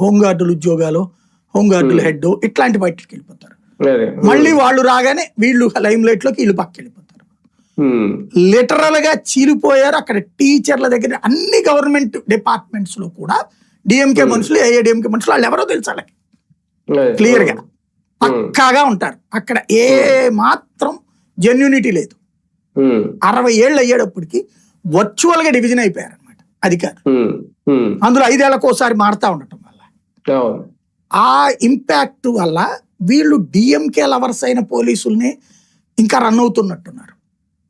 హోంగార్డుల ఉద్యోగాలు, హోంగార్డుల హెడ్ ఇట్లాంటి బయటకు వెళ్ళిపోతారు. మళ్ళీ వాళ్ళు రాగానే వీళ్ళు లైమ్ లైట్ లోకి వీళ్ళు పక్కకి వెళ్ళిపోతారు. లిటరల్ గా చీలిపోయారు. అక్కడ టీచర్ల దగ్గర అన్ని గవర్నమెంట్ డిపార్ట్మెంట్స్ లో కూడా డిఎంకే మనుషులు, ఏఐడిఎంకే మనుషులు, వాళ్ళు ఎవరో తెలుసు వాళ్ళకి క్లియర్ గా పక్కాగా ఉంటారు. అక్కడ ఏ మాత్రం జెన్యూనిటీ లేదు. 60 ఏళ్ళు అయ్యేటప్పటికి వర్చువల్ గా డివిజన్ అయిపోయారు అనమాట అధికారులు. అందులో 5 ఏళ్లకోసారి మారుతా ఉండటం వల్ల ఆ ఇంపాక్ట్ వల్ల వీళ్ళు డిఎంకే లవర్స్ అయిన పోలీసుల్ని ఇంకా రన్ అవుతున్నట్టున్నారు.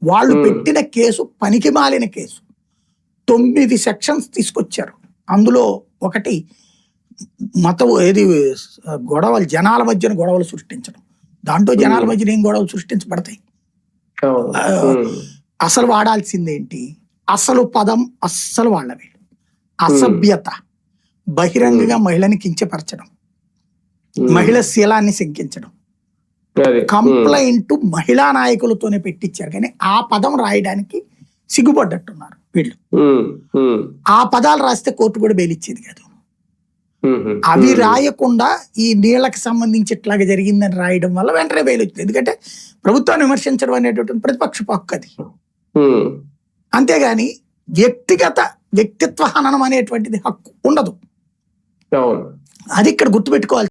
వాళ్ళు పెట్టిన కేసు పనికి మాలిన కేసు. 9 సెక్షన్స్ తీసుకొచ్చారు. అందులో ఒకటి గొడవలు, జనాల మధ్యన గొడవలు సృష్టించడం. దాంట్లో జనాల మధ్యన ఏం గొడవలు సృష్టించబడతాయి? అసలు వాడాల్సిందేంటి? అసలు పదం అస్సలు వాళ్ళవి అసభ్యత, బహిరంగంగా మహిళని కించపరచడం, మహిళ శీలాన్ని శంకించడం. కంప్లైంట్ మహిళా నాయకులతోనే పెట్టించారు కానీ ఆ పదం రాయడానికి సిగ్గుపడ్డట్టున్నారు వీళ్ళు. ఆ పదాలు రాస్తే కోర్టు కూడా బెయిలిచ్చేది కాదు. అవి రాయకుండా ఈ నీళ్లకు సంబంధించి ఇట్లాగా జరిగిందని రాయడం వల్ల వెంటనే బెయిల్ వచ్చింది. ఎందుకంటే ప్రభుత్వాన్ని విమర్శించడం అనేటువంటి ప్రతిపక్ష హక్కు అది. అంతేగాని వ్యక్తిత్వ హననం అనేటువంటిది హక్కు ఉండదు. అది ఇక్కడ గుర్తుపెట్టుకోవాలి.